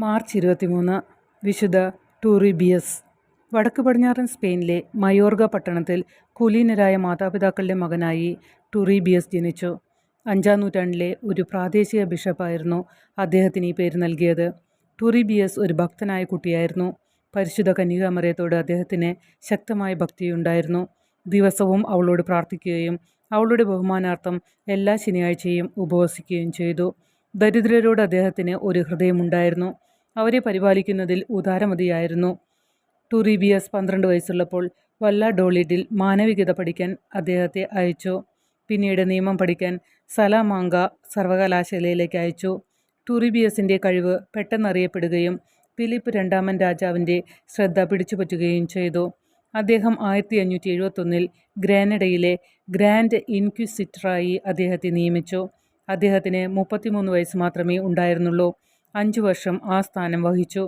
March 23 വിശുദ്ധ ടൂറിബിയസ്. വടക്ക് പടിഞ്ഞാറൻ സ്പെയിനിലെ മയോർഗ പട്ടണത്തിൽ കുലീനരായ മാതാപിതാക്കളുടെ മകനായി ടൂറിബിയസ് ജനിച്ചു. 5-ാം നൂറ്റാണ്ടിലെ ഒരു പ്രാദേശിക ബിഷപ്പായിരുന്നു അദ്ദേഹത്തിന് ഈ പേര് നൽകിയത്. ടൂറിബിയസ് ഒരു ഭക്തനായ കുട്ടിയായിരുന്നു. പരിശുദ്ധ കന്യകാമറിയത്തോട് അദ്ദേഹത്തിന് ശക്തമായ ഭക്തിയുണ്ടായിരുന്നു. ദിവസവും അവളോട് പ്രാർത്ഥിക്കുകയും അവളുടെ ബഹുമാനാർത്ഥം എല്ലാ ശനിയാഴ്ചയും ഉപവസിക്കുകയും ചെയ്തു. ദരിദ്രരോട് അദ്ദേഹത്തിന് ഒരു ഹൃദയമുണ്ടായിരുന്നു. അവരെ പരിപാലിക്കുന്നതിൽ ഉദാരമതിയായിരുന്നു. ടൂറിബിയസ് 12 വയസ്സുള്ളപ്പോൾ വല്ലാഡോളിഡിൽ മാനവികത പഠിക്കാൻ അദ്ദേഹത്തെ അയച്ചു. പിന്നീട് നിയമം പഠിക്കാൻ സലാമാങ്ക സർവകലാശാലയിലേക്ക് അയച്ചു. ടൂറിബിയസിൻ്റെ കഴിവ് പെട്ടെന്നറിയപ്പെടുകയും ഫിലിപ്പ് രണ്ടാമൻ രാജാവിൻ്റെ ശ്രദ്ധ പിടിച്ചുപറ്റുകയും ചെയ്തു. അദ്ദേഹം 1571 ഗ്രാനഡയിലെ ഗ്രാൻഡ് ഇൻക്വിസിറ്ററായി അദ്ദേഹത്തെ നിയമിച്ചു. അദ്ദേഹത്തിന് 33 വയസ്സ് മാത്രമേ ഉണ്ടായിരുന്നുള്ളൂ. 5 വർഷം ആ സ്ഥാനം വഹിച്ചു.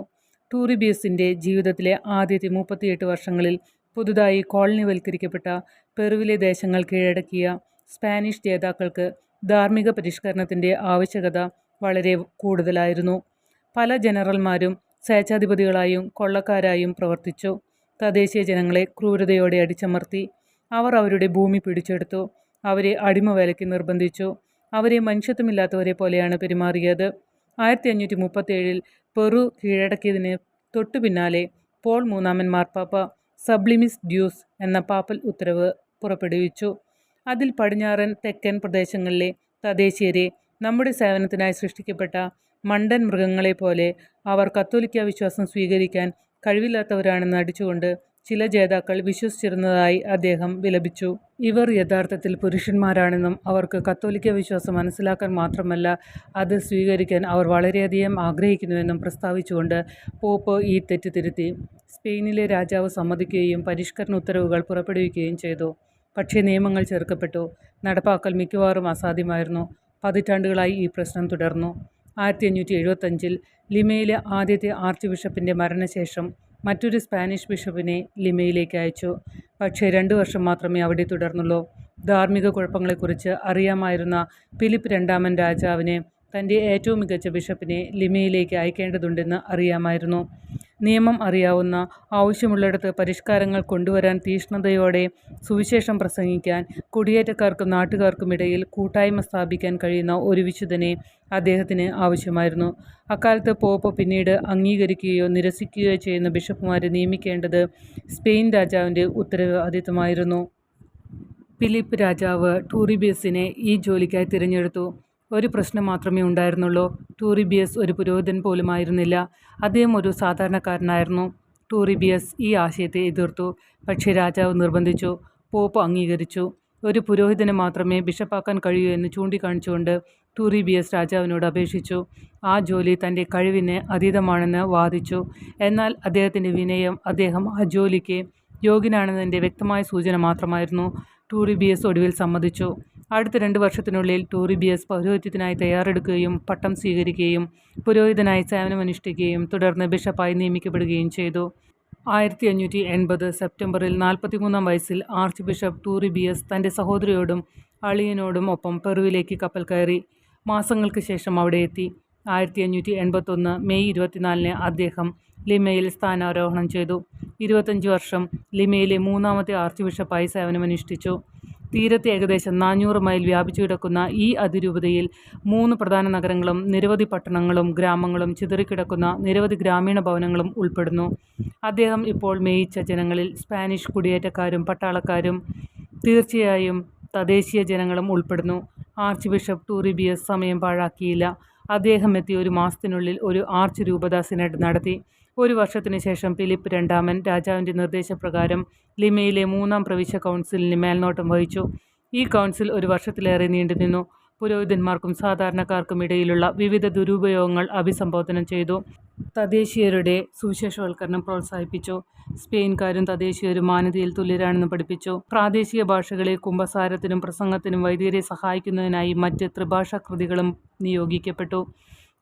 ടൂറിബിയസിൻ്റെ ജീവിതത്തിലെ ആദ്യത്തെ 38 വർഷങ്ങളിൽ പുതുതായി കോളനിവൽക്കരിക്കപ്പെട്ട പെറുവിലെ ദേശങ്ങൾ കീഴടക്കിയ സ്പാനിഷ് ജേതാക്കൾക്ക് ധാർമ്മിക പരിഷ്കരണത്തിൻ്റെ ആവശ്യകത വളരെ കൂടുതലായിരുന്നു. പല ജനറൽമാരും സ്വേച്ഛാധിപതികളായും കൊള്ളക്കാരായും പ്രവർത്തിച്ചു. തദ്ദേശീയ ജനങ്ങളെ ക്രൂരതയോടെ അടിച്ചമർത്തി. അവർ അവരുടെ ഭൂമി പിടിച്ചെടുത്തു. അവരെ അടിമവേലയ്ക്ക് നിർബന്ധിച്ചു. അവരെ മനുഷ്യത്വമില്ലാത്തവരെ പോലെയാണ് പെരുമാറിയത്. 1537 പെറു കീഴടക്കിയതിന് തൊട്ടു പിന്നാലെ പോൾ മൂന്നാമൻ മാർപ്പാപ്പ സബ്ലിമിസ് ഡ്യൂസ് എന്ന പാപ്പൽ ഉത്തരവ് പുറപ്പെടുവിച്ചു. അതിൽ പടിഞ്ഞാറൻ തെക്കൻ പ്രദേശങ്ങളിലെ തദ്ദേശീയരെ നമ്മുടെ സേവനത്തിനായി സൃഷ്ടിക്കപ്പെട്ട മണ്ടൻ മൃഗങ്ങളെപ്പോലെ അവർ കത്തോലിക്ക വിശ്വാസം സ്വീകരിക്കാൻ കഴിവില്ലാത്തവരാണെന്ന് നടിച്ചുകൊണ്ട് ചില ജേതാക്കൾ വിശ്വസിച്ചിരുന്നതായി അദ്ദേഹം വിലപിച്ചു. ഇവർ യഥാർത്ഥത്തിൽ പുരുഷന്മാരാണെന്നും അവർക്ക് കത്തോലിക്ക വിശ്വാസം മനസ്സിലാക്കാൻ മാത്രമല്ല അത് സ്വീകരിക്കാൻ അവർ വളരെയധികം ആഗ്രഹിക്കുന്നുവെന്നും പ്രസ്താവിച്ചുകൊണ്ട് പോപ്പ് ഈ തെറ്റ് തിരുത്തി. സ്പെയിനിലെ രാജാവ് സമ്മതിക്കുകയും പരിഷ്കരണ ഉത്തരവുകൾ പുറപ്പെടുവിക്കുകയും ചെയ്തു. പക്ഷേ നിയമങ്ങൾ ചേർക്കപ്പെട്ടു. നടപ്പാക്കൽ മിക്കവാറും അസാധ്യമായിരുന്നു. പതിറ്റാണ്ടുകളായി ഈ പ്രശ്നം തുടർന്നു. 1575 ലിമയിലെ ആദ്യത്തെ ആർച്ച് ബിഷപ്പിൻ്റെ മരണശേഷം മറ്റൊരു സ്പാനിഷ് ബിഷപ്പിനെ ലിമയിലേക്ക് അയച്ചു. പക്ഷേ 2 വർഷം മാത്രമേ അവിടെ തുടർന്നുള്ളൂ. ധാർമ്മിക കുഴപ്പങ്ങളെക്കുറിച്ച് അറിയാമായിരുന്ന ഫിലിപ്പ് രണ്ടാമൻ രാജാവിന് തൻ്റെ ഏറ്റവും മികച്ച ബിഷപ്പിനെ ലിമയിലേക്ക് അയക്കേണ്ടതുണ്ടെന്ന് അറിയാമായിരുന്നു. നിയമം അറിയാവുന്ന, ആവശ്യമുള്ളിടത്ത് പരിഷ്കാരങ്ങൾ കൊണ്ടുവരാൻ തീഷ്ണതയോടെ സുവിശേഷം പ്രസംഗിക്കാൻ, കുടിയേറ്റക്കാർക്കും നാട്ടുകാർക്കുമിടയിൽ കൂട്ടായ്മ സ്ഥാപിക്കാൻ കഴിയുന്ന ഒരു വിശുദ്ധനെ അദ്ദേഹത്തിന് ആവശ്യമായിരുന്നു. അക്കാലത്ത് പോപ്പ് പിന്നീട് അംഗീകരിക്കുകയോ നിരസിക്കുകയോ ചെയ്യുന്ന ബിഷപ്പുമാരെ നിയമിക്കേണ്ടത് സ്പെയിൻ രാജാവിൻ്റെ ഉത്തരവാദിത്തമായിരുന്നു. ഫിലിപ്പ് രാജാവ് ടൂറിബിയസിനെ ഈ ജോലിക്കായി തിരഞ്ഞെടുത്തു. ഒരു പ്രശ്നം മാത്രമേ ഉണ്ടായിരുന്നുള്ളൂ. ടൂറിബിയസ് ഒരു പുരോഹിതൻ പോലുമായിരുന്നില്ല. അദ്ദേഹം ഒരു സാധാരണക്കാരനായിരുന്നു. ടൂറിബിയസ് ഈ ആശയത്തെ എതിർത്തു. പക്ഷേ രാജാവ് നിർബന്ധിച്ചു. പോപ്പ് അംഗീകരിച്ചു. ഒരു പുരോഹിതന് മാത്രമേ ബിഷപ്പാക്കാൻ കഴിയൂ എന്ന് ചൂണ്ടിക്കാണിച്ചുകൊണ്ട് ടൂറിബിയസ് രാജാവിനോട് അപേക്ഷിച്ചു. ആ ജോലി തൻ്റെ കഴിവിന് അതീതമാണെന്ന് വാദിച്ചു. എന്നാൽ അദ്ദേഹത്തിൻ്റെ വിനയം അദ്ദേഹം ആ ജോലിക്ക് യോഗ്യനാണെന്നതിൻ്റെ വ്യക്തമായ സൂചന മാത്രമായിരുന്നു. ടൂറിബിയസ് ഒടുവിൽ സമ്മതിച്ചു. അടുത്ത 2 വർഷത്തിനുള്ളിൽ ടൂറിബിയസ് പൗരോഹിത്യത്തിനായി തയ്യാറെടുക്കുകയും പട്ടം സ്വീകരിക്കുകയും പുരോഹിതനായി സേവനമനുഷ്ഠിക്കുകയും തുടർന്ന് ബിഷപ്പായി നിയമിക്കപ്പെടുകയും ചെയ്തു. 1580 സെപ്റ്റംബറിൽ 43-ാം വയസ്സിൽ ആർച്ച് ബിഷപ്പ് ടൂറിബിയസ് തൻ്റെ സഹോദരിയോടും അളിയനോടും ഒപ്പം പെറുവിലേക്ക് കപ്പൽ കയറി. മാസങ്ങൾക്ക് ശേഷം അവിടെ എത്തി. 1581 മെയ് 24-ന് അദ്ദേഹം ലിമയിൽ സ്ഥാനാരോഹണം ചെയ്തു. 25 വർഷം ലിമയിലെ 3ാമത്തെ ആർച്ച് ബിഷപ്പായി സേവനമനുഷ്ഠിച്ചു. തീരത്ത് ഏകദേശം 400 മൈൽ വ്യാപിച്ചു കിടക്കുന്ന ഈ അതിരൂപതയിൽ 3 പ്രധാന നഗരങ്ങളും നിരവധി പട്ടണങ്ങളും ഗ്രാമങ്ങളും ചിതറിക്കിടക്കുന്ന നിരവധി ഗ്രാമീണ ഭവനങ്ങളും ഉൾപ്പെടുന്നു. അദ്ദേഹം ഇപ്പോൾ മേയിച്ച ജനങ്ങളിൽ സ്പാനിഷ് കുടിയേറ്റക്കാരും പട്ടാളക്കാരും തീർച്ചയായും തദ്ദേശീയ ജനങ്ങളും ഉൾപ്പെടുന്നു. ആർച്ച് ബിഷപ്പ് ടൂറിബിയസ് സമയം പാഴാക്കിയില്ല. അദ്ദേഹം എത്തി 1 മാസത്തിനുള്ളിൽ ഒരു ആർച്ച് രൂപത സിനഡ് നടത്തി. 1 വർഷത്തിനു ശേഷം ഫിലിപ്പ് രണ്ടാമൻ രാജാവിൻ്റെ നിർദ്ദേശപ്രകാരം ലിമയിലെ 3ാം പ്രവിശ്യ കൗൺസിലിന് മേൽനോട്ടം വഹിച്ചു. ഈ കൗൺസിൽ 1 വർഷത്തിലേറെ നീണ്ടുനിന്നു. പുരോഹിതന്മാർക്കും സാധാരണക്കാർക്കും ഇടയിലുള്ള വിവിധ ദുരുപയോഗങ്ങൾ അഭിസംബോധന ചെയ്തു. തദ്ദേശീയരുടെ സുവിശേഷവൽക്കരണം പ്രോത്സാഹിപ്പിച്ചു. സ്പെയിൻകാരും തദ്ദേശീയരും മാന്യതയിൽ തുല്യരാണെന്ന് പഠിപ്പിച്ചു. പ്രാദേശിക ഭാഷകളിൽ കുമ്പസാരത്തിനും പ്രസംഗത്തിനും വൈദികരെ സഹായിക്കുന്നതിനായി മറ്റ് ത്രിഭാഷാ കൃതികളും നിയോഗിക്കപ്പെട്ടു.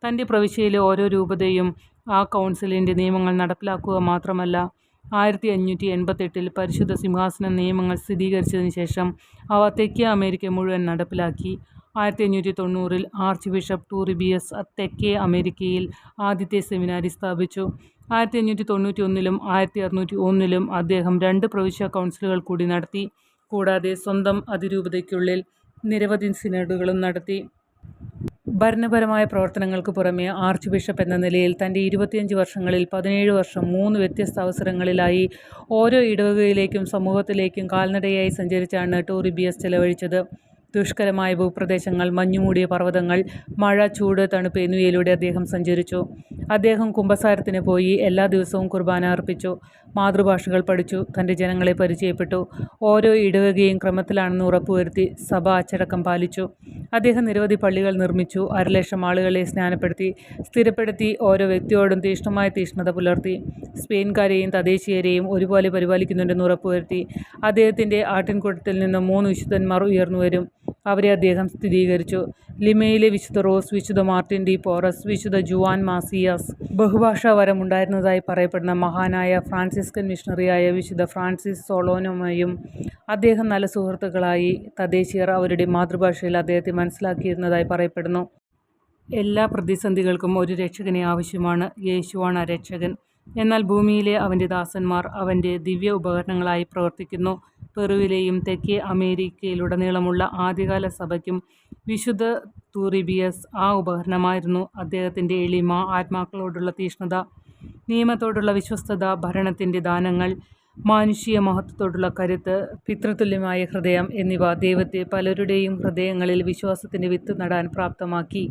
തൻ്റെ പ്രവിശ്യയിലെ ഓരോ രൂപതയും ആ കൗൺസിലിൻ്റെ നിയമങ്ങൾ നടപ്പിലാക്കുക മാത്രമല്ല 1588 പരിശുദ്ധ സിംഹാസന നിയമങ്ങൾ സ്ഥിരീകരിച്ചതിന് ശേഷം അവ തെക്കേ അമേരിക്ക മുഴുവൻ നടപ്പിലാക്കി. 1590 ആർച്ച് ബിഷപ്പ് ടൂറിബിയസ് തെക്കേ അമേരിക്കയിൽ ആദ്യത്തെ സെമിനാരി സ്ഥാപിച്ചു. 1591 1601 അദ്ദേഹം 2 പ്രവിശ്യ കൗൺസിലുകൾ കൂടി നടത്തി. കൂടാതെ സ്വന്തം അതിരൂപതയ്ക്കുള്ളിൽ നിരവധി സിനഡുകളും നടത്തി. ഭരണപരമായ പ്രവർത്തനങ്ങൾക്ക് പുറമെ ആർച്ച് ബിഷപ്പ് എന്ന നിലയിൽ തൻ്റെ 25 വർഷങ്ങളിൽ 17 വർഷം 3 വ്യത്യസ്ത അവസരങ്ങളിലായി ഓരോ ഇടവകയിലേക്കും സമൂഹത്തിലേക്കും കാൽനടയായി സഞ്ചരിച്ചാണ് ടൂറിബിയസ് ചെലവഴിച്ചത്. ദുഷ്കരമായ ഭൂപ്രദേശങ്ങൾ, മഞ്ഞുമൂടിയ പർവ്വതങ്ങൾ, മഴ, ചൂട്, തണുപ്പ് എന്നിവയിലൂടെ അദ്ദേഹം സഞ്ചരിച്ചു. അദ്ദേഹം കുമ്പസാരത്തിന് പോയി എല്ലാ ദിവസവും കുർബാന അർപ്പിച്ചു. മാതൃഭാഷകൾ പഠിച്ചു. തൻ്റെ ജനങ്ങളെ പരിചയപ്പെട്ടു. ഓരോ ഇടവകയും ക്രമത്തിലാണെന്ന് ഉറപ്പുവരുത്തി. സഭ അച്ചടക്കം പാലിച്ചു. അദ്ദേഹം നിരവധി പള്ളികൾ നിർമ്മിച്ചു. 1,00,000 ആളുകളെ സ്നാനപ്പെടുത്തി, സ്ഥിരപ്പെടുത്തി. ഓരോ വ്യക്തിയോടും തീക്ഷ്ണമായ തീക്ഷ്ണത പുലർത്തി. സ്പെയിൻകാരെയും തദ്ദേശീയരെയും ഒരുപോലെ പരിപാലിക്കുന്നുണ്ടെന്ന് ഉറപ്പുവരുത്തി. അദ്ദേഹത്തിൻ്റെ ആട്ടിൻകൂട്ടത്തിൽ നിന്ന് 3 വിശുദ്ധന്മാർ ഉയർന്നുവരും. അവരെ അദ്ദേഹം സ്ഥിരീകരിച്ചു. ലിമയിലെ വിശുദ്ധ റോസ്, വിശുദ്ധ മാർട്ടിൻ ഡി പോറസ്, വിശുദ്ധ ജുവാൻ മാസിയാസ്, ബഹുഭാഷാ വരം ഉണ്ടായിരുന്നതായി പറയപ്പെടുന്ന മഹാനായ ഫ്രാൻസിസ്കൻ മിഷണറിയായ വിശുദ്ധ ഫ്രാൻസിസ് സോളോനോമയും അദ്ദേഹം നല്ല സുഹൃത്തുക്കളായി. തദ്ദേശീയർ അവരുടെ മാതൃഭാഷയിൽ അദ്ദേഹത്തെ മനസ്സിലാക്കിയിരുന്നതായി പറയപ്പെടുന്നു. എല്ലാ പ്രതിസന്ധികൾക്കും ഒരു രക്ഷകനെ ആവശ്യമാണ്. യേശുവാണ് ആ രക്ഷകൻ. എന്നാൽ ഭൂമിയിലെ അവൻ്റെ ദാസന്മാർ അവൻ്റെ ദിവ്യ ഉപകരണങ്ങളായി പ്രവർത്തിക്കുന്നു. പെറുവിലെയും തെക്കേ അമേരിക്കയിലുടനീളമുള്ള ആദ്യകാല സഭയ്ക്കും വിശുദ്ധ ടൂറിബിയസ് ആ ഉപകരണമായിരുന്നു. അദ്ദേഹത്തിൻ്റെ എളിമ, ആത്മാക്കളോടുള്ള തീക്ഷ്ണത, നിയമത്തോടുള്ള വിശ്വസ്തത, ഭരണത്തിൻ്റെ ദാനങ്ങൾ, മാനുഷിക മഹത്വത്തോടുള്ള കരുത്ത്, പിതൃതുല്യമായ ഹൃദയം എന്നിവ ദൈവത്തെ പലരുടെയും ഹൃദയങ്ങളിൽ വിശ്വാസത്തിൻ്റെ വിത്ത് നടാൻ പ്രാപ്തമാക്കി.